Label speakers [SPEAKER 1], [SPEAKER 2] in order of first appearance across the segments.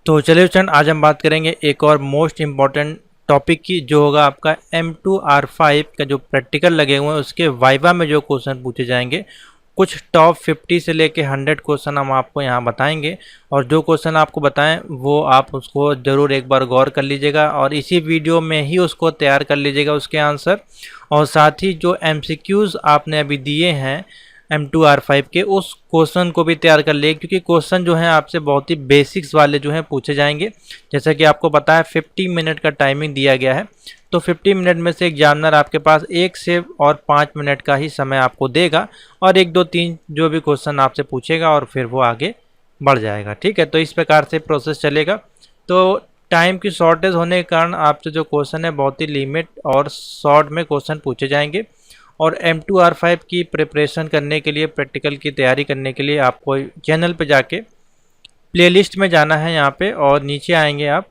[SPEAKER 1] तो चलिए स्टूडेंट, आज हम बात करेंगे एक और मोस्ट इम्पॉर्टेंट टॉपिक की, जो होगा आपका M2R5 का जो प्रैक्टिकल लगे हुए हैं उसके वाइवा में जो क्वेश्चन पूछे जाएंगे। कुछ टॉप 50 से लेके 100 क्वेश्चन हम आपको यहाँ बताएंगे, और जो क्वेश्चन आपको बताएं वो आप उसको ज़रूर एक बार गौर कर लीजिएगा और इसी वीडियो में ही उसको तैयार कर लीजिएगा उसके आंसर। और साथ ही जो MCQs आपने अभी दिए हैं M2R5 के, उस क्वेश्चन को भी तैयार कर लिए, क्योंकि क्वेश्चन जो हैं आपसे बहुत ही बेसिक्स वाले जो हैं पूछे जाएंगे। जैसा कि आपको पता है 50 मिनट का टाइमिंग दिया गया है, तो 50 मिनट में से एग्जामिनर आपके पास 1 से और 5 मिनट का ही समय आपको देगा, और 1 2 3 जो भी क्वेश्चन आपसे पूछेगा और फिर वो आगे बढ़ जाएगा। ठीक है, तो इस प्रकार से प्रोसेस चलेगा। तो टाइम की शॉर्टेज होने के कारण आपसे जो क्वेश्चन है बहुत ही लिमिट और शॉर्ट में क्वेश्चन पूछे जाएंगे। और M2R5 की प्रिपरेशन करने के लिए, प्रैक्टिकल की तैयारी करने के लिए आपको चैनल पे जाके प्लेलिस्ट में जाना है यहाँ पे, और नीचे आएंगे आप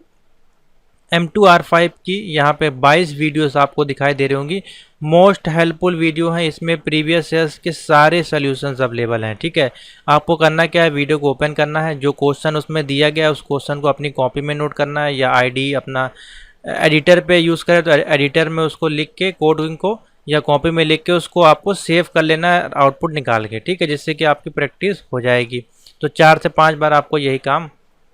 [SPEAKER 1] M2R5 की यहाँ पे 22 वीडियोस आपको दिखाई दे रही होंगी। मोस्ट हेल्पफुल वीडियो हैं, इसमें प्रीवियस ईयर्स के सारे सॉल्यूशंस अवेलेबल हैं। ठीक है, आपको करना क्या है, वीडियो को ओपन करना है, जो क्वेश्चन उसमें दिया गया है उस क्वेश्चन को अपनी कॉपी में नोट करना है, या आईडी अपना एडिटर पे यूज़ करें तो एडिटर में उसको लिख के कोडिंग को, या कॉपी में लिख के उसको आपको सेव कर लेना है आउटपुट निकाल के। ठीक है, जिससे कि आपकी प्रैक्टिस हो जाएगी। तो 4 से 5 बार आपको यही काम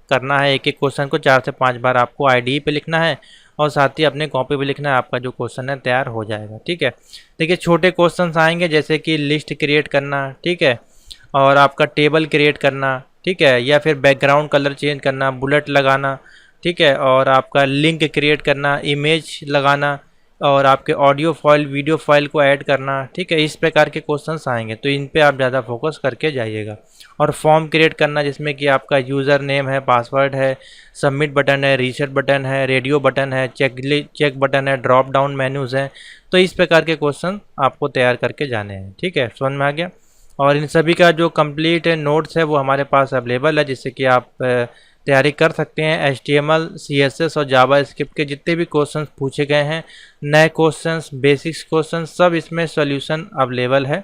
[SPEAKER 1] करना है, एक एक क्वेश्चन को 4 से 5 बार आपको आईडी पे लिखना है, और साथ ही अपने कॉपी पे लिखना है, आपका जो क्वेश्चन है तैयार हो जाएगा। ठीक है, देखिए छोटे क्वेश्चंस आएंगे जैसे कि लिस्ट क्रिएट करना, ठीक है, और आपका टेबल क्रिएट करना, ठीक है, या फिर बैकग्राउंड कलर चेंज करना, बुलेट लगाना, ठीक है, और आपका लिंक क्रिएट करना, इमेज लगाना, और आपके ऑडियो फाइल वीडियो फाइल को ऐड करना। ठीक है, इस प्रकार के क्वेश्चंस आएंगे, तो इन पे आप ज़्यादा फोकस करके जाइएगा। और फॉर्म क्रिएट करना जिसमें कि आपका यूज़र नेम है, पासवर्ड है, सबमिट बटन है, रीसेट बटन है, रेडियो बटन है, चेक बटन है, ड्रॉप डाउन मेन्यूज़ हैं। तो इस प्रकार के क्वेश्चन आपको तैयार करके जाने हैं। ठीक है, समझ में आ गया। और इन सभी का जो कंप्लीट नोट्स है वो हमारे पास अवेलेबल है, जिससे कि आप तैयारी कर सकते हैं। HTML, CSS और जावास्क्रिप्ट के जितने भी क्वेश्चंस पूछे गए हैं, नए क्वेश्चंस, बेसिक्स क्वेश्चन, सब इसमें सॉल्यूशन अवेलेबल है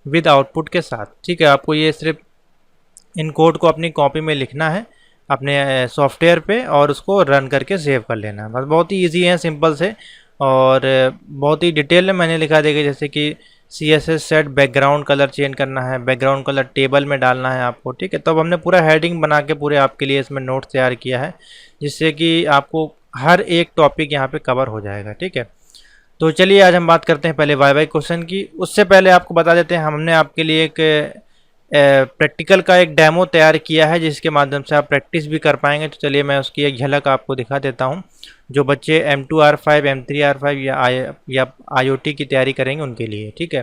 [SPEAKER 1] विद आउटपुट के साथ। ठीक है, आपको ये सिर्फ इन कोड को अपनी कॉपी में लिखना है अपने सॉफ्टवेयर पे, और उसको रन करके सेव कर लेना है। बस बहुत ही ईजी है, सिंपल से, और बहुत ही डिटेल में मैंने लिखा देगा। जैसे कि CSS set background colour change करना है, बैकग्राउंड कलर टेबल में डालना है आपको। ठीक है, तब हमने पूरा हेडिंग बना के पूरे आपके लिए इसमें नोट्स तैयार किया है, जिससे कि आपको हर एक टॉपिक यहाँ पे कवर हो जाएगा। ठीक है, तो चलिए आज हम बात करते हैं पहले वाई क्वेश्चन की। उससे पहले आपको बता देते हैं, हमने आपके लिए एक प्रैक्टिकल का एक डेमो तैयार किया है, जिसके माध्यम से आप प्रैक्टिस भी कर पाएंगे। तो चलिए मैं उसकी एक झलक आपको दिखा देता हूं, जो बच्चे M2R5, M3R5 या IoT की तैयारी करेंगे उनके लिए। ठीक है,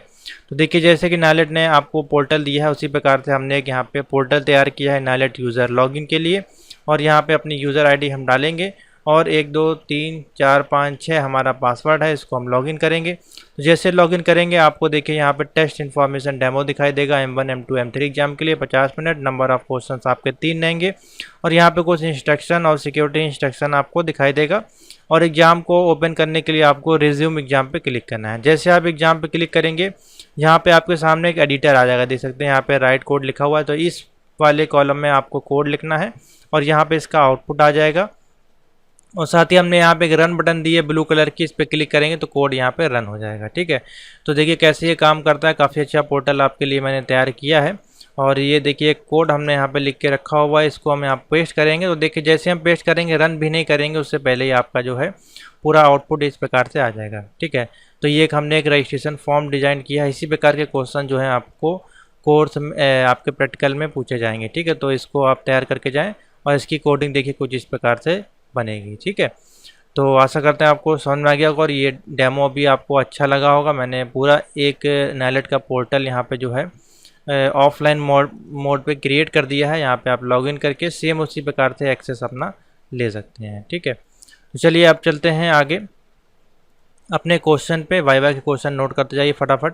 [SPEAKER 1] तो देखिए जैसे कि नाइलेट ने आपको पोर्टल दिया है, उसी प्रकार से हमने एक यहाँ पे पोर्टल तैयार किया है नाइलेट यूज़र लॉगिन के लिए। और यहाँ पे अपनी यूज़र ID हम डालेंगे, और 1 2 3 4 5 6 हमारा पासवर्ड है, इसको हम लॉगिन करेंगे। तो जैसे लॉगिन करेंगे आपको देखिए यहाँ पे टेस्ट इन्फॉर्मेशन डेमो दिखाई देगा। M1 M2 M3 एग्जाम के लिए 50 मिनट, नंबर ऑफ क्वेश्चंस आपके 3 रहेंगे, और यहाँ पे कुछ इंस्ट्रक्शन और सिक्योरिटी इंस्ट्रक्शन आपको दिखाई देगा। और एग्जाम को ओपन करने के लिए आपको रिज्यूम एग्जाम पे क्लिक करना है। जैसे आप एग्जाम पे क्लिक करेंगे, यहाँ पे आपके सामने एक एडिटर आ जाएगा, देख सकते हैं यहाँ पे राइट कोड लिखा हुआ है। तो इस वाले कॉलम में आपको कोड लिखना है, और यहाँ पे इसका आउटपुट आ जाएगा। और साथ ही हमने यहाँ पे एक रन बटन दी है ब्लू कलर की, इस पर क्लिक करेंगे तो कोड यहाँ पे रन हो जाएगा। ठीक है, तो देखिए कैसे ये काम करता है। काफ़ी अच्छा पोर्टल आपके लिए मैंने तैयार किया है, और ये देखिए कोड हमने यहाँ पे लिख के रखा हुआ है, इसको हम यहाँ पेस्ट करेंगे। तो देखिए जैसे हम पेस्ट करेंगे, रन भी नहीं करेंगे उससे पहले ही आपका जो है पूरा आउटपुट इस प्रकार से आ जाएगा। ठीक है, तो ये हमने एक रजिस्ट्रेशन फॉर्म डिज़ाइन किया है। इसी प्रकार के क्वेश्चन जो है आपको कोर्स आपके प्रैक्टिकल में पूछे जाएंगे। ठीक है, तो इसको आप तैयार करके जाएँ, और इसकी कोडिंग देखिए कुछ इस प्रकार से बनेगी। ठीक है, तो आशा करते हैं आपको समझ में आ गया होगा, और ये डेमो भी आपको अच्छा लगा होगा। मैंने पूरा एक नाइलेट का पोर्टल यहाँ पे जो है ऑफलाइन मोड पे क्रिएट कर दिया है। यहाँ पे आप लॉगिन करके सेम उसी प्रकार से एक्सेस अपना ले सकते हैं। ठीक है, तो चलिए आप चलते हैं आगे अपने क्वेश्चन पे। वाइवा के क्वेश्चन नोट करते जाइए फटाफट।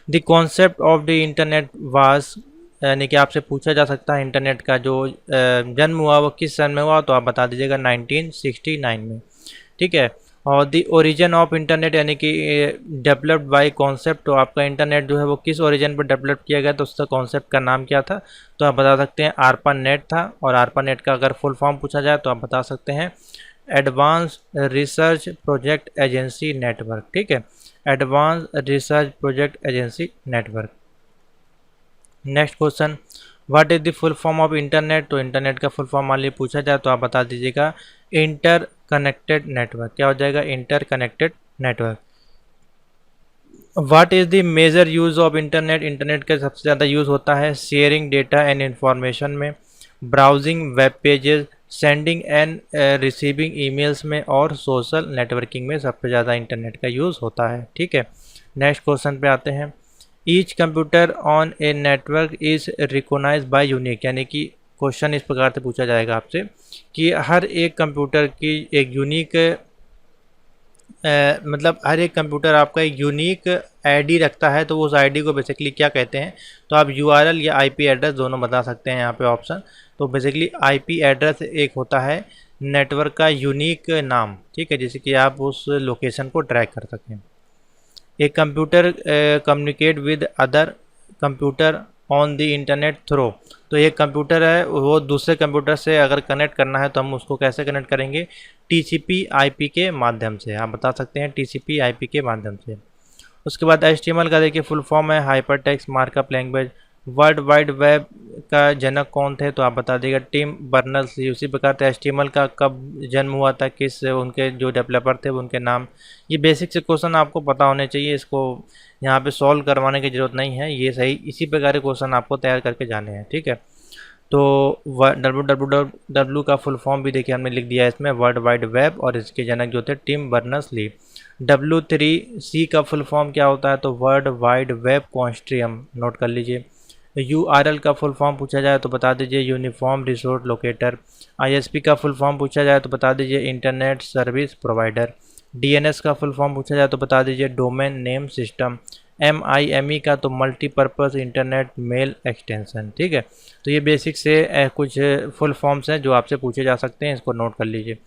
[SPEAKER 1] The concept of the internet was, यानी कि आपसे पूछा जा सकता है इंटरनेट का जो जन्म हुआ वो किस सन में हुआ, तो आप बता दीजिएगा 1969 में। ठीक है, और दी ओरिजिन ऑफ इंटरनेट यानी कि डेवलप्ड बाय कॉन्सेप्ट, तो आपका इंटरनेट जो है वो किस ओरिजिन पर डेवलप किया गया, तो उसका कॉन्सेप्ट का नाम क्या था, तो आप बता सकते हैं आरपा नेट था। और आरपा नेट का अगर फुल फॉर्म पूछा जाए तो आप बता सकते हैं advance research project agency network. ठीक है, advance research project agency network. Next question, what is the full form of internet, तो इंटरनेट का फुल फॉर्म मान लीजिए पूछा जाए तो आप बता दीजिएगा इंटर कनेक्टेड नेटवर्क। क्या हो जाएगा, interconnected network. What is the major use of internet, internet का सबसे ज़्यादा यूज़ होता है शेयरिंग डेटा एंड इंफॉर्मेशन में, browsing web pages, sending and receiving emails में, और सोशल नेटवर्किंग में सबसे ज़्यादा इंटरनेट का यूज़ होता है। ठीक है, नेक्स्ट क्वेश्चन पे आते हैं। Each computer on a network is recognise by unique, यानी कि क्वेश्चन इस प्रकार से पूछा जाएगा आपसे कि हर एक कंप्यूटर की एक यूनिक मतलब हर एक कंप्यूटर आपका एक यूनिक आईडी रखता है, तो उस आईडी को बेसिकली क्या कहते हैं, तो आप यूआरएल या आईपी एड्रेस दोनों बता सकते हैं यहाँ पे ऑप्शन। तो बेसिकली आईपी एड्रेस एक होता है नेटवर्क का यूनिक नाम, ठीक है, जैसे कि आप उस लोकेशन को ट्रैक कर सकें। एक computer communicate with other computer on the internet through, तो एक कंप्यूटर है वो दूसरे कंप्यूटर से अगर कनेक्ट करना है तो हम उसको कैसे कनेक्ट करेंगे, टीसीपी आईपी के माध्यम से। आप बता सकते हैं टीसीपी आईपी के माध्यम से। उसके बाद एचटीएमएल का देखिए फुल फॉर्म है hyper text markup language. World wide web का जनक कौन थे, तो आप बता देगा टिम बर्नर्स-ली। उसी प्रकार से एचटीएमएल का कब जन्म हुआ था, किस उनके जो डेवलपर थे उनके नाम। ये बेसिक से क्वेश्चन आपको पता होने चाहिए, इसको यहाँ पे सॉल्व करवाने की ज़रूरत नहीं है, ये सही इसी प्रकार के क्वेश्चन आपको तैयार करके जाने हैं। ठीक है, तो www का फुल फॉर्म भी देखिए हमने लिख दिया है इसमें, वर्ल्ड वाइड वेब, और इसके जनक जो थे टिम बर्नर्स-ली। W3C का फुल फॉर्म क्या होता है, तो world wide web consortium, note कर लीजिए। URL का फुल फॉर्म पूछा जाए तो बता दीजिए यूनिफॉर्म रिसोर्स लोकेटर। ISP का फुल फॉर्म पूछा जाए तो बता दीजिए इंटरनेट सर्विस प्रोवाइडर। DNS का फुल फॉर्म पूछा जाए तो बता दीजिए डोमेन नेम सिस्टम। MIME का तो मल्टीपर्पज़ इंटरनेट मेल एक्सटेंशन। ठीक है, तो ये बेसिक से कुछ फुल फॉर्म्स हैं जो आपसे पूछे जा सकते हैं, इसको नोट कर लीजिए।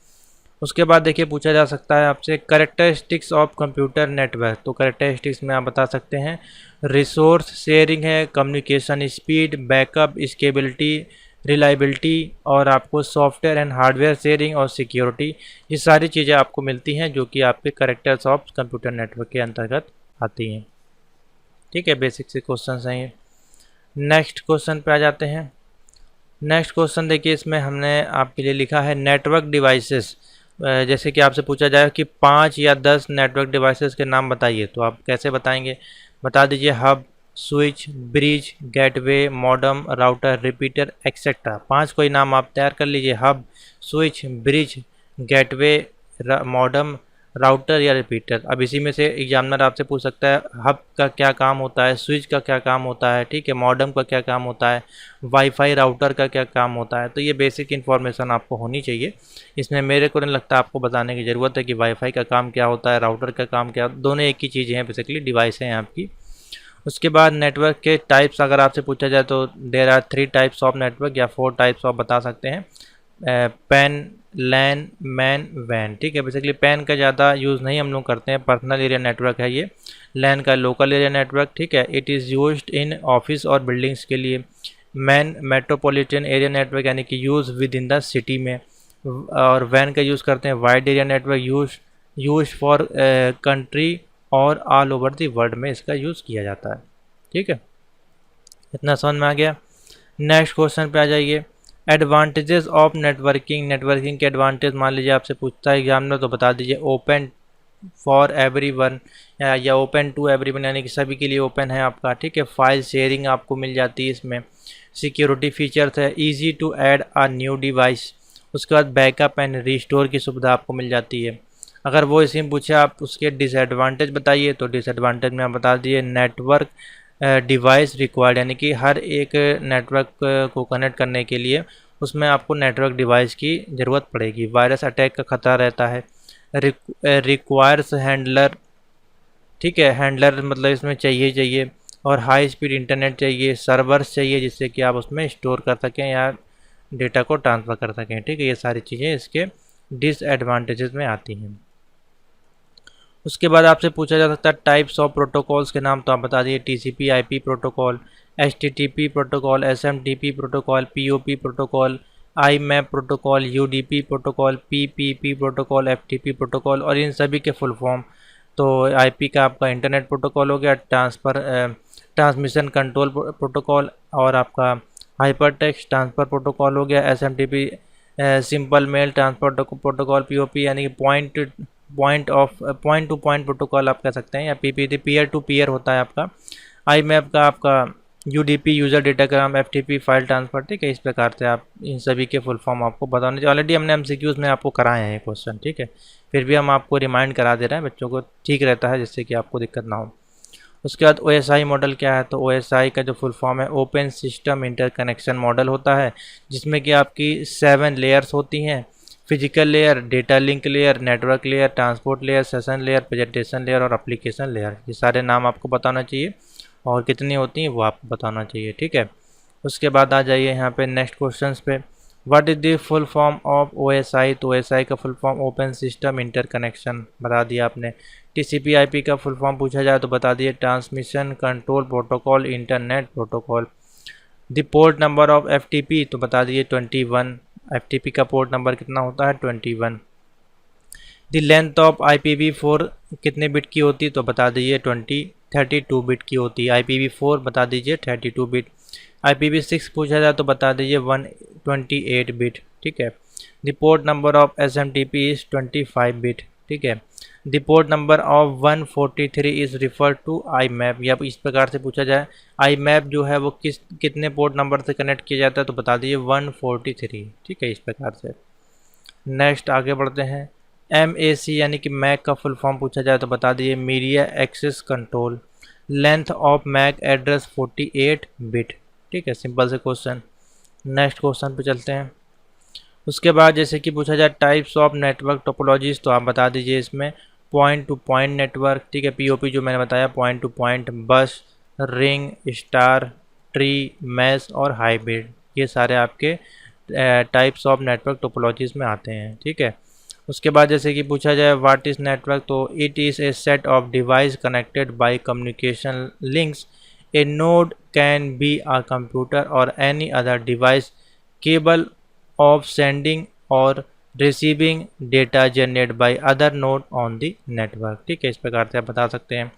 [SPEAKER 1] उसके बाद देखिए पूछा जा सकता है आपसे कैरेक्टरिस्टिक्स ऑफ कंप्यूटर नेटवर्क, तो कैरेक्टरिस्टिक्स में आप बता सकते हैं रिसोर्स शेयरिंग है, कम्युनिकेशन स्पीड, बैकअप स्केबिलिटी, रिलायबिलिटी, और आपको सॉफ्टवेयर एंड हार्डवेयर शेयरिंग और सिक्योरिटी। ये सारी चीज़ें आपको मिलती हैं जो कि आपके कैरेक्टर्स ऑफ कंप्यूटर नेटवर्क के अंतर्गत आती हैं। ठीक है, बेसिक से क्वेश्चन हैं ये। नेक्स्ट क्वेश्चन पे आ जाते हैं। नेक्स्ट क्वेश्चन देखिए, इसमें हमने आपके लिए लिखा है नेटवर्क डिवाइसेस। जैसे कि आपसे पूछा जाए कि 5 या 10 नेटवर्क डिवाइसेस के नाम बताइए, तो आप कैसे बताएंगे, बता दीजिए hub, switch, bridge, gateway, modem, router, repeater etcetera. 5 कोई नाम आप तैयार कर लीजिए, hub, switch, bridge, gateway, modem, router या रिपीटर। अब इसी में से एग्जामिनर आपसे पूछ सकता है हब का क्या काम होता है, स्विच का क्या काम होता है, ठीक है, मॉडम का क्या काम होता है, वाईफाई राउटर का क्या काम होता है। तो ये बेसिक इन्फॉर्मेशन आपको होनी चाहिए। इसमें मेरे को नहीं लगता आपको बताने की ज़रूरत है कि वाईफाई का काम क्या होता है, राउटर का काम क्या, दोनों एक ही चीज़ें हैं, बेसिकली डिवाइस हैं आपकी। उसके बाद नेटवर्क के टाइप्स अगर आपसे पूछा जाए तो there are 3 types of network या 4 टाइप्स ऑफ बता सकते हैं, पैन, लैन, मैन, वैन। ठीक है, बेसिकली पैन का ज़्यादा यूज़ नहीं हम लोग करते हैं, पर्सनल एरिया नेटवर्क है ये। लैन का लोकल एरिया नेटवर्क, ठीक है, it is used in office और बिल्डिंग्स के लिए। मैन मेट्रोपॉलिटन एरिया नेटवर्क यानी कि use with in the city में। और वैन का यूज़ करते हैं wide area network, use for country और ऑल ओवर द वर्ल्ड में इसका यूज़ किया जाता है। ठीक है, इतना समझ में आ गया। नेक्स्ट क्वेश्चन पे आ जाइए, एडवांटेजेस ऑफ नेटवर्किंग। नेटवर्किंग के एडवांटेज मान लीजिए आपसे पूछता है एग्जामिनर, तो बता दीजिए ओपन फॉर एवरीवन या ओपन टू एवरीवन, यानी कि सभी के लिए ओपन है आपका। ठीक है, फाइल शेयरिंग आपको मिल जाती है इसमें। सिक्योरिटी फीचर्स है, easy to add a new device. उसके बाद बैकअप एंड रिस्टोर की सुविधा आपको मिल जाती है। अगर वो इसी में पूछे आप उसके डिसएडवांटेज बताइए, तो डिसएडवांटेज में आप बता दीजिए नेटवर्क डिवाइस रिक्वायर्ड, यानी कि हर एक नेटवर्क को कनेक्ट करने के लिए उसमें आपको नेटवर्क डिवाइस की ज़रूरत पड़ेगी। वायरस अटैक का खतरा रहता है। रिक्वायर्स हैंडलर, ठीक है, हैंडलर मतलब इसमें चाहिए। और हाई स्पीड इंटरनेट चाहिए, सर्वर्स चाहिए जिससे कि आप उसमें स्टोर कर सकें या डेटा को ट्रांसफ़र कर सकें। ठीक है, ये सारी चीज़ें इसके डिसएडवांटेजेस में आती हैं। उसके बाद आपसे पूछा जा सकता है टाइप्स ऑफ प्रोटोकॉल्स के नाम, तो आप बता दीजिए TCP IP protocol, HTTP protocol, SMTP protocol, POP protocol, IMAP protocol, UDP protocol, PPP protocol, FTP protocol, और इन सभी के फुल फॉर्म। तो आईपी का आपका इंटरनेट प्रोटोकॉल हो गया, ट्रांसमिशन कंट्रोल प्रोटोकॉल, और आपका हाइपर टेक्स्ट ट्रांसफ़र प्रोटोकॉल हो गया, SMTP simple mail transfer protocol, POP यानी कि पॉइंट टू पॉइंट प्रोटोकॉल आप कह सकते हैं, या पीपीटी पीयर टू पीयर होता है आपका। आईमैप का आपका UDP user datagram, FTP file transfer, ठीक है। इस प्रकार से आप इन सभी के फुल फॉर्म आपको बताने चाहिए। ऑलरेडी हमने एमसीक्यूज़ में आपको कराए हैं क्वेश्चन, ठीक है, फिर भी हम आपको रिमाइंड करा दे रहे हैं, बच्चों को ठीक रहता है जिससे कि आपको दिक्कत ना हो। उसके बाद ओएसआई मॉडल क्या है, तो ओएसआई का जो फुल फॉर्म है ओपन सिस्टम इंटरकनेक्शन मॉडल होता है, जिसमें कि आपकी 7 लेयर्स होती हैं, physical layer, data link layer, network layer, transport layer, session layer, presentation layer और एप्लीकेशन लेयर। ये सारे नाम आपको बताना चाहिए, और कितनी होती हैं वो आपको बताना चाहिए, ठीक है। उसके बाद आ जाइए यहाँ पे नेक्स्ट क्वेश्चन पे, what is the full form of OSI, तो ओएसआई का full form open system interconnection बता दिया आपने। टीसीपी आईपी का फुल फॉर्म पूछा जाए तो बता दिए transmission control protocol internet protocol. The port number of FTP, तो बता दिए 21, एफटीपी का पोर्ट नंबर कितना होता है 21। द लेंथ ऑफ IPv4 कितने बिट की होती है, तो बता दीजिए 32 बिट की होती है। IPv4 बता दीजिए 32 बिट। IPv6 पूछा जाए तो बता दीजिए 128 बिट, ठीक है। The port number of SMTP is 25 bit, ठीक है। The port number of 143 is refer to IMAP, या इस प्रकार से पूछा जाए IMAP जो है वो कितने पोर्ट नंबर से कनेक्ट किया जाता है, तो बता दीजिए 143, ठीक है। इस प्रकार से नेक्स्ट आगे बढ़ते हैं। MAC यानी कि मैक का फुल फॉर्म पूछा जाए तो बता दीजिए media access control. Length of MAC address 48 bit, ठीक है। सिंपल से क्वेश्चन। नेक्स्ट क्वेश्चन पे चलते हैं। उसके बाद जैसे कि पूछा जाए टाइप्स ऑफ नेटवर्क टोपोलॉजीज, तो आप बता दीजिए इसमें पॉइंट टू पॉइंट नेटवर्क, ठीक है। पीओपी जो मैंने बताया, पॉइंट टू पॉइंट, बस, रिंग, स्टार, ट्री, मैश और हाइब्रिड, ये सारे आपके टाइप्स ऑफ नेटवर्क टोपोलॉजीज में आते हैं, ठीक है। उसके बाद जैसे कि पूछा जाए व्हाट इज़ नेटवर्क, तो it is a set of device connected by communication links. A node can be a computer or any other device capable of sending or receiving data generate by other node on the network, ठीक है। इस प्रकार से आप बता सकते हैं।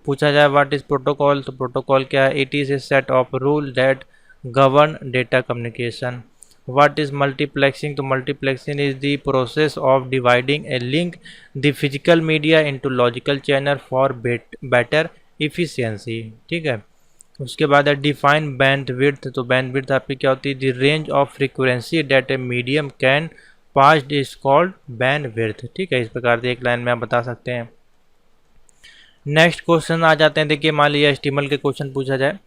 [SPEAKER 1] पूछा जाए व्हाट इज़ प्रोटोकॉल, तो प्रोटोकॉल क्या है, it is a set of rule that govern data communication. What is multiplexing, तो multiplexing is the process of dividing a link the physical media into logical channel for better efficiency, ठीक है। उसके बाद है define bandwidth, तो bandwidth आपकी क्या होती है, the range of frequency that a medium can pass is called bandwidth, ठीक है। इस प्रकार से एक लाइन में आप बता सकते हैं। नेक्स्ट क्वेश्चन आ जाते हैं। देखिए मान लीजिए एचटीएमएल के क्वेश्चन पूछा जाए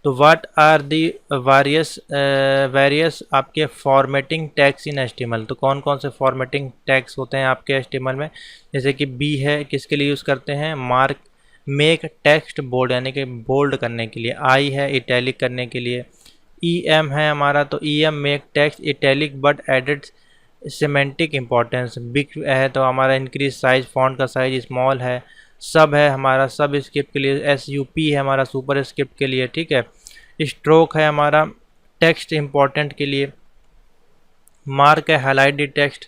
[SPEAKER 1] तो व्हाट आर दी वेरियस आपके फॉर्मेटिंग टैग्स इन एचटीएमएल, तो कौन कौन से फॉर्मेटिंग टैग्स होते हैं आपके एचटीएमएल में। जैसे कि बी है, किसके लिए यूज़ करते हैं, मार्क मेक टेक्स्ट बोल्ड यानी कि बोल्ड करने के लिए। आई है इटैलिक करने के लिए। ई एम है हमारा, तो E M make text italic but added semantic importance. Big है तो हमारा इंक्रीज साइज, फॉन्ट का साइज स्मॉल है। सब है हमारा सब स्क्रिप्ट के लिए। एस यू पी है हमारा सुपर स्क्रिप्ट के लिए, ठीक है। स्ट्रोक है हमारा टेक्स्ट इंपॉर्टेंट के लिए। मार्क है highlight the text.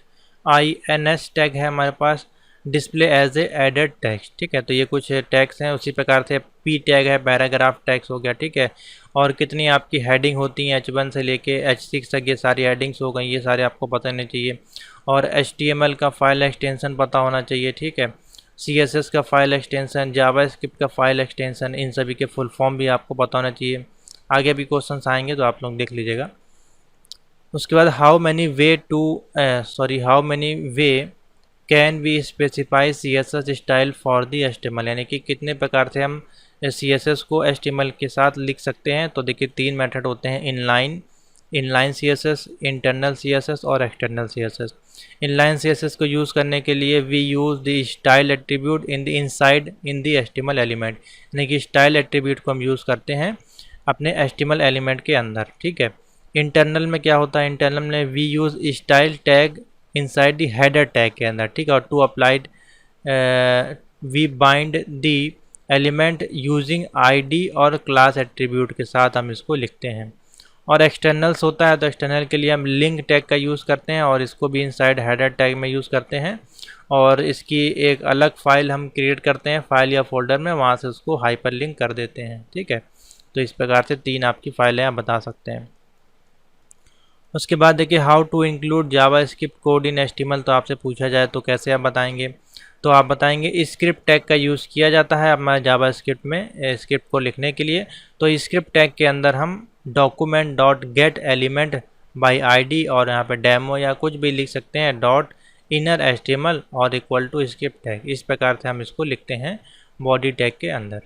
[SPEAKER 1] I N S tag है हमारे पास display as a added text, ठीक है। तो ये कुछ टैग्स हैं। उसी प्रकार से पी टैग है पैराग्राफ टैग्स हो गया, ठीक है। और कितनी आपकी हेडिंग होती हैं H1 से लेके H6 तक, ये सारी हेडिंग्स हो गई, ये सारे आपको पता होने चाहिए। और HTML का फाइल एक्सटेंशन पता होना चाहिए, ठीक है। CSS का फाइल एक्सटेंशन, जावास्क्रिप्ट का फाइल एक्सटेंशन, इन सभी के फुल फॉर्म भी आपको पता होना चाहिए। आगे भी क्वेश्चन आएंगे तो आप लोग देख लीजिएगा। उसके बाद how many way can we specify CSS style for the HTML, यानी कि कितने प्रकार से हम CSS को HTML के साथ लिख सकते हैं। तो देखिए 3 मेथड होते हैं, इनलाइन CSS, इंटरनल CSS और एक्सटर्नल CSS। इनलाइन CSS को यूज़ करने के लिए we use the style attribute in the HTML element, यानी कि स्टाइल एट्रीब्यूट को हम यूज़ करते हैं अपने HTML एलिमेंट के अंदर, ठीक है। इंटरनल में क्या होता है, इंटरनल में we use style tag inside the header tag के अंदर, ठीक है। और to applied we bind the element using ID और क्लास एट्रीब्यूट के साथ हम इसको लिखते हैं। और एक्सटर्नल्स होता है तो एक्सटर्नल के लिए हम लिंक टैग का यूज़ करते हैं और इसको भी इनसाइड हेडर टैग में यूज़ करते हैं और इसकी एक अलग फ़ाइल हम क्रिएट करते हैं फाइल या फोल्डर में, वहाँ से उसको हाइपर लिंक कर देते हैं। ठीक है, तो इस प्रकार से 3 आपकी फाइलें आप बता सकते हैं। उसके बाद देखिए how to include JavaScript code in HTML, तो आपसे पूछा जाए तो कैसे आप बताएंगे, तो आप बताएंगे स्क्रिप्ट टैग का यूज़ किया जाता है हमारे जावा स्क्रिप्ट में स्क्रिप्ट को लिखने के लिए। तो स्क्रिप्ट टैग के अंदर हम document dot gate element by ID और यहाँ पे डेमो या कुछ भी लिख सकते हैं डॉट इनर एचटीएमएल और इक्वल टू स्क्रिप्ट टैग, इस प्रकार से हम इसको लिखते हैं बॉडी टैग के अंदर।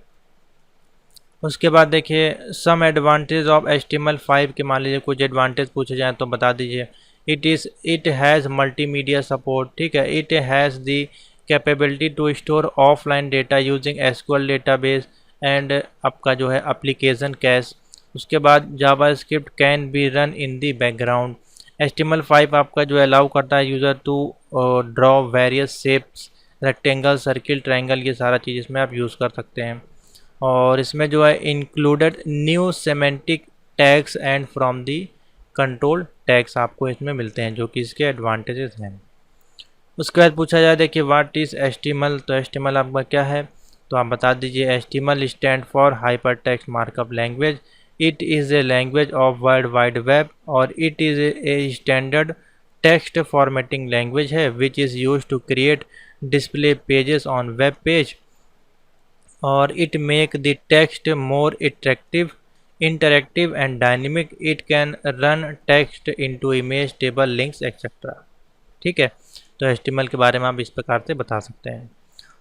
[SPEAKER 1] उसके बाद देखिए सम एडवांटेज ऑफ HTML5 के मान लीजिए कुछ एडवांटेज पूछे जाएँ तो बता दीजिए। इट हैज़ मल्टीमीडिया सपोर्ट, ठीक है, it has the capability to store offline data using SQL database and आपका जो है एप्लीकेशन कैश। उसके बाद JavaScript can be run in the background. HTML5 आपका जो अलाउ करता है user to draw various shapes, rectangle, circle, triangle, ये सारा चीज़ इसमें आप यूज़ कर सकते हैं। और इसमें जो है included new semantic tags and from the control tags आपको इसमें मिलते हैं, जो कि इसके एडवांटेजेस हैं। उसके बाद पूछा जाए देखिए व्हाट इज़ HTML, तो HTML आपका क्या है, तो आप बता दीजिए। HTML stand for hyper text markup language. It is a language of world wide web और it is a standard text formatting language है which is use to create display pages on web page और it make the text more interactive and dynamic. It can run text into image, table, links, etc. ठीक है, तो HTML के बारे में आप इस प्रकार से बता सकते हैं।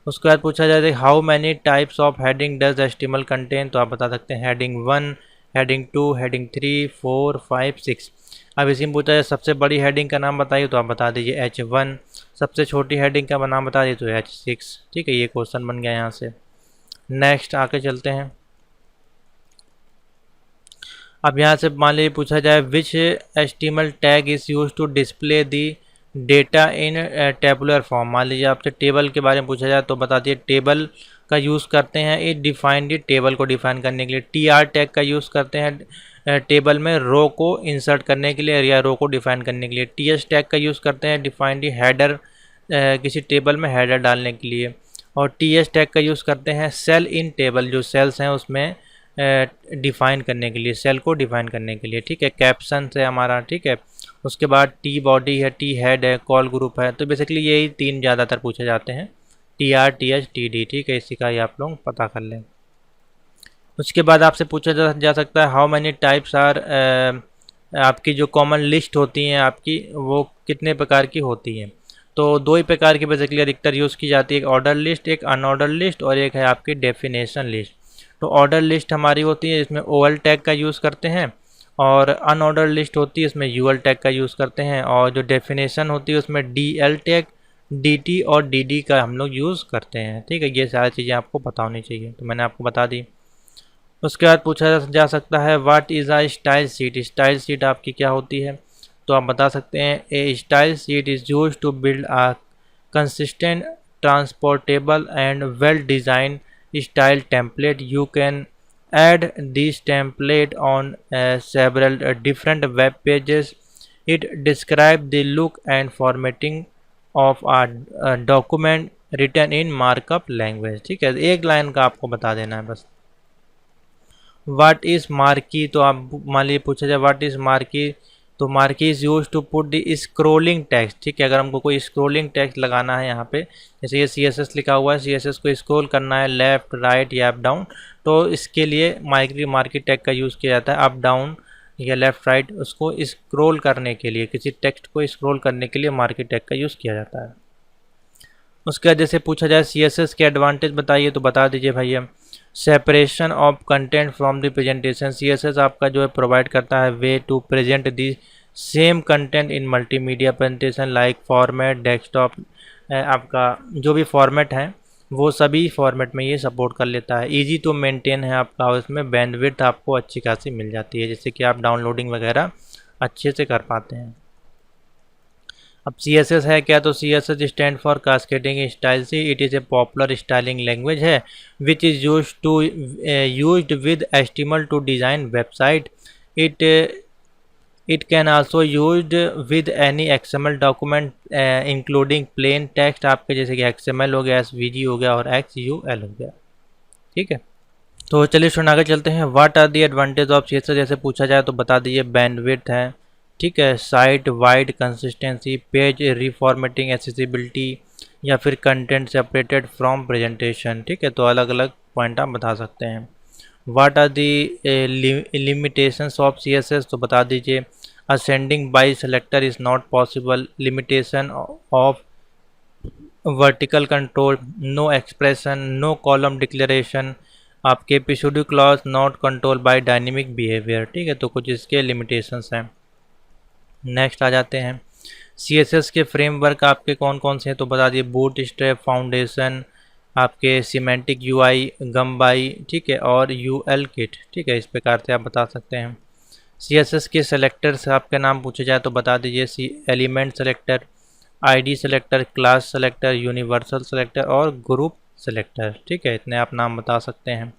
[SPEAKER 1] उसके बाद पूछा जाता है how many types of heading does HTML contain, तो आप बता सकते हैं हेडिंग 1, हेडिंग 2, हेडिंग 3, 4, 5, 6। अब इसी में पूछा जाए सबसे बड़ी हेडिंग का नाम बताइए, तो आप बता दीजिए H1। सबसे छोटी हेडिंग का नाम बता दीजिए तो H6। ठीक है, ये क्वेश्चन बन गया यहाँ से। नेक्स्ट आके चलते हैं। अब यहाँ से मान लीजिए पूछा जाए which HTML tag is use to display the data in tabular form. मान लीजिए आपसे टेबल के बारे में पूछा जाए तो बता दिए टेबल का यूज़ करते हैं इट डिफाइन दी टेबल को डिफाइन करने के लिए। TR टैग का यूज़ करते हैं टेबल में रो को इंसर्ट करने के लिए या रो को डिफाइन करने के लिए। TS टैग का यूज़ करते हैं डिफाइन दी हेडर किसी टेबल में हेडर डालने के लिए। और TS टैग का यूज़ करते हैं सेल इन टेबल, जो सेल्स हैं उसमें डिफ़ाइन करने के लिए, सेल को डिफ़ाइन करने के लिए। ठीक है, कैप्शन है हमारा। ठीक है, उसके बाद T बॉडी है, T हेड है, कॉल ग्रुप है। तो बेसिकली यही 3 ज़्यादातर पूछे जाते हैं, TR, TH, TD। ठीक है, इसी का ही आप लोग पता कर लें। उसके बाद आपसे पूछा जा सकता है हाउ मैनी टाइप्स आर, आपकी जो कॉमन लिस्ट होती हैं आपकी वो कितने प्रकार की होती हैं। तो 2 ही प्रकार की बेसिकली अधिकतर यूज़ की जाती है, एक ऑर्डर लिस्ट, एक अनऑर्डर लिस्ट और एक है आपकी डेफिनेशन लिस्ट। तो ऑर्डर लिस्ट हमारी होती है इसमें OL टैग का यूज़ करते हैं और अनऑर्डर लिस्ट होती है इसमें UL टैग का यूज़ करते हैं और जो डेफिनेशन होती है उसमें DL टैग, DT और DD का हम लोग यूज़ करते हैं। ठीक है, ये सारी चीज़ें आपको पता होनी चाहिए, तो मैंने आपको बता दी। उसके बाद पूछा जा सकता है what is a style sheet. Style sheet आपकी क्या होती है, तो आप बता सकते हैं a style sheet is use to build a consistent, transportable and well design style template. You can add this template on several different web pages. It describes the look and formatting of a document written in markup language। ठीक है, एक line का आपको बता देना है बस। What is marquee, तो आप मान लीजिए पूछा जाए व्हाट इज़ मार्की, तो marquee is use to put the scrolling text. ठीक है, अगर हमको कोई स्क्रोलिंग टेक्स्ट लगाना है यहाँ पे, जैसे ये CSS लिखा हुआ है, CSS को स्क्रॉल करना है लेफ़्ट, राइट या अप डाउन, तो इसके लिए मार्की टैग का यूज़ किया जाता है। अप डाउन या लेफ़्ट राइट उसको स्क्रॉल करने के लिए, किसी टेक्स्ट को स्क्रॉल करने के लिए मार्की टैग का यूज़ किया जाता है। उसके बाद जैसे पूछा जाए CSS के एडवांटेज बताइए, तो बता दीजिए भैया। Separation of content from the presentation. CSS आपका जो है प्रोवाइड करता है way to present the same content in multimedia presentation like format, desktop, आपका जो भी फॉर्मेट है वो सभी फॉर्मेट में ये सपोर्ट कर लेता है। इजी टू मेंटेन है आपका, उसमें बैंडविड्थ आपको अच्छी खासी मिल जाती है, जिससे कि आप डाउनलोडिंग वगैरह अच्छे से कर पाते हैं। अब CSS है क्या, तो CSS stand for cascading style sheet, it is a popular styling language है which is used with HTML to design website. It it can also used with any XML document including plain text, आपके जैसे कि XML हो गया, SVG हो गया और XUL हो गया। ठीक है, तो चलिए सुन आगे चलते हैं। What are the advantage of CSS जैसे पूछा जाए तो बता दीजिए बैंडविड्थ है, ठीक है, site wide consistency, page reformatting, accessibility, या फिर कंटेंट सेपरेटेड फ्रॉम प्रेजेंटेशन। ठीक है, तो अलग अलग पॉइंट आप बता सकते हैं। What are the limitations of CSS तो बता दीजिए ascending by selector is not possible, limitation of vertical control, no expression, no column declaration, आपके episodic clause not control by dynamic behaviour. ठीक है, तो कुछ इसके लिमिटेशंस हैं। नेक्स्ट आ जाते हैं CSS के फ्रेमवर्क आपके कौन कौन से हैं तो बता दिए बूटस्ट्रैप, फाउंडेशन, आपके सिमेंटिक UI, गम्बाई, ठीक है, और UL किट। ठीक है, इस प्रकार से आप बता सकते हैं। CSS के सेलेक्टर्स आपके नाम पूछे जाए तो बता दीजिए element selector, ID selector, class selector, universal selector और ग्रुप सेलेक्टर। ठीक है, इतने आप नाम बता सकते हैं।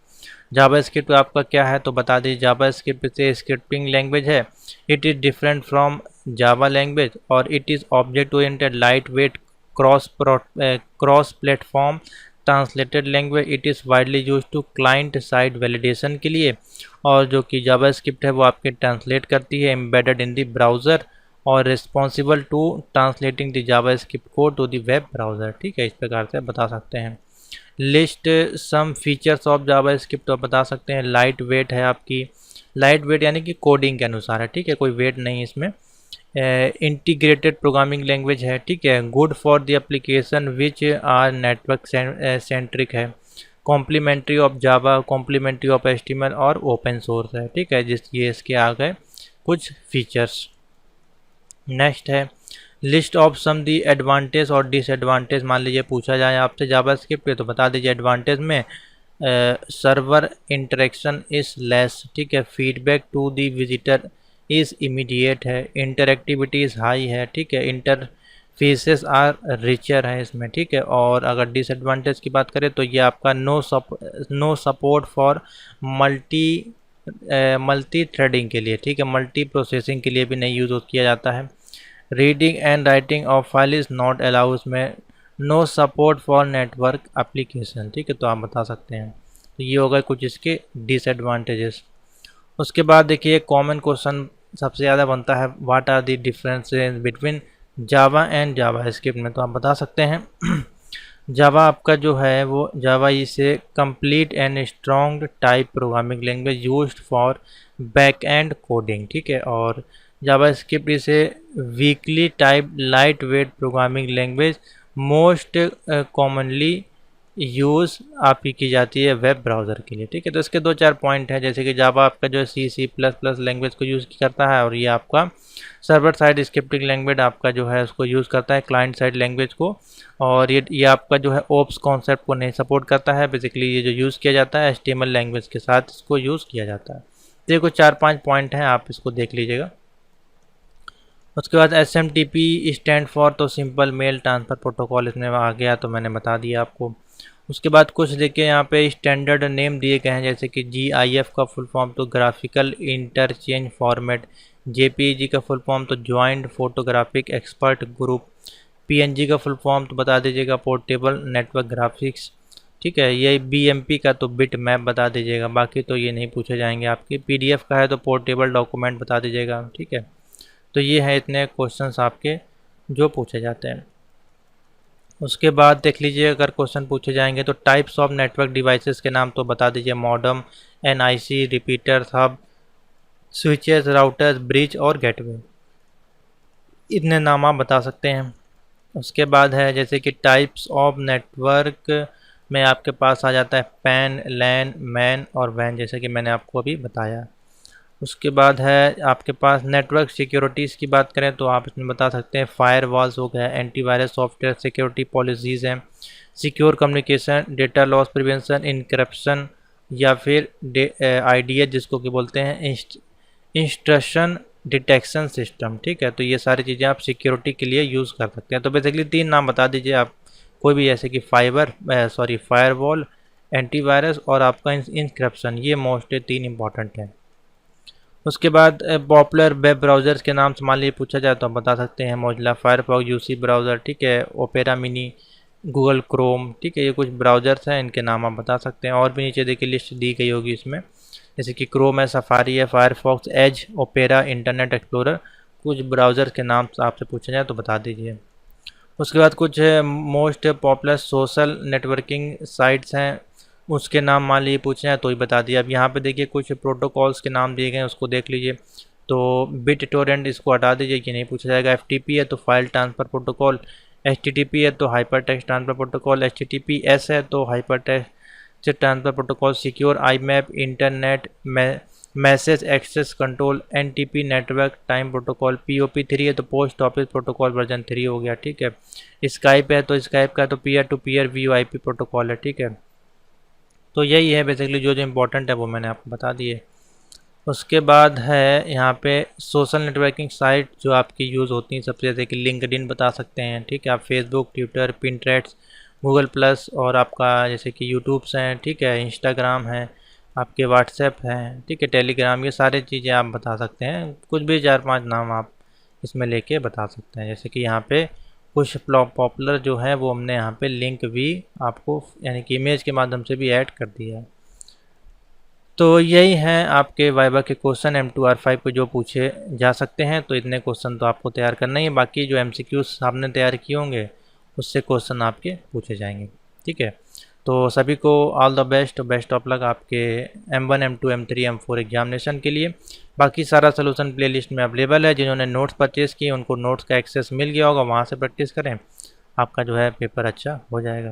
[SPEAKER 1] जावास्क्रिप्ट आपका क्या है तो बता दीजिए जावास्क्रिप्ट से स्क्रिप्टिंग लैंग्वेज है। It is different from Java language और it is object oriented, light weight, cross platform translated language. It is widely use to client side validation के लिए, और जो कि जावास्क्रिप्ट है वो आपके ट्रांसलेट करती है एम्बेडेड इन द ब्राउज़र और responsible to translating the JavaScript code to the web browser. ठीक है, इस प्रकार से बता सकते हैं। List some features of JavaScript तो बता सकते हैं लाइट वेट है आपकी, लाइट वेट यानी कि कोडिंग के अनुसार है। ठीक है, कोई वेट नहीं इसमें। इंटीग्रेटेड प्रोग्रामिंग लैंग्वेज है। ठीक है, good for the application which are network centric है। Complementary of Java, complementary of HTML और ओपन सोर्स है। ठीक है, जिस ये इसके आ गए कुछ फीचर्स। नेक्स्ट है list of some the advantage और डिसएडवांटेज। मान लीजिए पूछा जाए आपसे जावास्क्रिप्ट पे तो बता दीजिए एडवांटेज में सर्वर इंटरेक्शन इज लेस। ठीक है, feedback to the visitor is immediate है, इंटरेक्टिविटी इज़ हाई है। ठीक है, इंटरफेसेस आर रिचर है इसमें। ठीक है, और अगर डिसएडवांटेज की बात करें तो ये आपका no support for multi threading के लिए। ठीक है, मल्टी प्रोसेसिंग के लिए भी नहीं यूज़ किया जाता है। Reading and writing of file is not allow, इसमें no support for network application. ठीक है, तो आप बता सकते हैं। तो ये हो गए कुछ इसके डिसएडवांटेजेस। उसके बाद देखिए कॉमन क्वेश्चन सबसे ज़्यादा बनता है what are the differences between Java and JavaScript में, तो आप बता सकते हैं जावा आपका जो है वो Java is a complete and strong type programming language used for back and coding. ठीक है, और JavaScript is a weekly type light weight programming language most commonly use आपकी की जाती है वेब ब्राउज़र के लिए। ठीक है, तो इसके दो चार पॉइंट हैं, जैसे कि जावा आपका जो C++ लैंग्वेज को यूज़ करता है और ये आपका सर्वर साइड स्क्रिप्टिंग लैंग्वेज आपका जो है उसको यूज़ करता है क्लाइंट साइड लैंग्वेज को, और ये आपका जो है ओप्स कॉन्सेप्ट को नहीं सपोर्ट करता है। बेसिकली ये जो यूज़ किया जाता है HTML लैंग्वेज के साथ इसको यूज़ किया जाता है। तो ये कुछ 4-5 पॉइंट हैं, आप इसको देख लीजिएगा। उसके बाद SMTP स्टैंड फॉर तो सिंपल मेल ट्रांसफ़र प्रोटोकॉल इसमें आ गया, तो मैंने बता दिया आपको। उसके बाद कुछ देखिए यहाँ पे स्टैंडर्ड नेम दिए गए हैं, जैसे कि GIF का फुल फॉर्म तो ग्राफिकल इंटरचेंज फॉर्मेट, JPEG का फुल फॉर्म तो joint photographic expert group, PNG का फुल फॉर्म तो बता दीजिएगा पोर्टेबल नेटवर्क ग्राफिक्स। ठीक है, ये BMP का तो बिट मैप बता दीजिएगा, बाकी तो ये नहीं पूछे जाएंगे आपके। PDF का है तो पोर्टेबल डॉक्यूमेंट बता दीजिएगा। ठीक है, तो ये है इतने क्वेश्चंस आपके जो पूछे जाते हैं। उसके बाद देख लीजिए अगर क्वेश्चन पूछे जाएंगे तो टाइप्स ऑफ नेटवर्क डिवाइसेस के नाम तो बता दीजिए modem, NIC, repeaters, hub, switches, routers, bridge और गेटवे। इतने नाम आप बता सकते हैं। उसके बाद है जैसे कि टाइप्स ऑफ नेटवर्क में आपके पास आ जाता है पैन, लैन, मैन और वैन, जैसे कि मैंने आपको अभी बताया। उसके बाद है आपके पास नेटवर्क सिक्योरिटीज़ की बात करें तो आप इसमें बता सकते हैं फायरवॉल्स हो गया, एंटीवायरस सॉफ्टवेयर, सिक्योरिटी पॉलिसीज़ हैं, secure communication, data loss prevention, encryption, या फिर IDS जिसको कि बोलते हैं इंस्ट्रक्शन डिटेक्शन सिस्टम, ठीक है। तो ये सारी चीज़ें आप सिक्योरिटी के लिए यूज़ कर सकते हैं। तो बेसिकली 3 नाम बता दीजिए आप कोई भी, जैसे कि फायरवॉल, एंटीवायरस और आपका इंक्रिप्शन, ये मोस्टली 3 इंपॉर्टेंट हैं। उसके बाद पॉपुलर वेब ब्राउज़र्स के नाम से मान लीजिए पूछा जाए तो आप बता सकते हैं मोजिला फायरफॉक्स, यूसी ब्राउज़र, ठीक है, ओपेरा मिनी, गूगल क्रोम, ठीक है। ये कुछ ब्राउज़र्स हैं, इनके नाम आप बता सकते हैं। और भी नीचे देखिए लिस्ट दी गई होगी इसमें, जैसे कि क्रोम है, सफारी है, Firefox, Edge, Opera, internet explorer. कुछ ब्राउज़र के नाम आपसे पूछा जाए तो बता दीजिए। उसके बाद कुछ most popular social networking sites हैं, उसके नाम मान लीजिए पूछे हैं तो ही बता दिया। अब यहाँ पे देखिए कुछ प्रोटोकॉल्स के नाम दिए गए हैं, उसको देख लीजिए। तो बिट टोरेंट, इसको हटा दीजिए कि नहीं पूछा जाएगा। FTP है तो फाइल ट्रांसफ़र प्रोटोकॉल, HTTP है तो hyper text transfer protocol, HTTPS है तो hyper text transfer protocol, secure IMAP, internet message access control, NTP network time protocol, POP3 है तो पोस्ट ऑफिस प्रोटोकॉल वर्जन 3 हो गया, ठीक है। स्काइप है तो स्काइप का तो peer to peer VoIP protocol है, ठीक है। तो यही है बेसिकली जो इम्पोर्टेंट है वो मैंने आपको बता दिए। उसके बाद है यहाँ पे सोशल नेटवर्किंग साइट जो आपकी यूज़ होती हैं सबसे, जैसे कि लिंक्डइन बता सकते हैं, ठीक है। आप Facebook, Twitter, Pinterest, Google plus और आपका जैसे कि यूट्यूब्स हैं, ठीक है, इंस्टाग्राम है, आपके व्हाट्सएप हैं, ठीक है, टेलीग्राम, ये सारी चीज़ें आप बता सकते हैं। कुछ भी 4-5 नाम आप इसमें लेके बता सकते हैं। जैसे कि यहाँ पे कुछ पॉपुलर जो है वो हमने यहाँ पे लिंक भी आपको यानी कि इमेज के माध्यम से भी ऐड कर दिया है। तो यही हैं आपके वाइवा के क्वेश्चन M2R5 पे जो पूछे जा सकते हैं। तो इतने क्वेश्चन तो आपको तैयार करना ही है, बाकी जो MCQs आपने तैयार किए होंगे उससे क्वेश्चन आपके पूछे जाएंगे, ठीक है। तो सभी को all the best, best of luck आपके M1, M2, M3, M4 examination के लिए। बाकी सारा सोल्यूशन प्लेलिस्ट में अवेलेबल है। जिन्होंने नोट्स परचेज़ किए उनको नोट्स का एक्सेस मिल गया होगा, वहाँ से प्रैक्टिस करें, आपका जो है पेपर अच्छा हो जाएगा।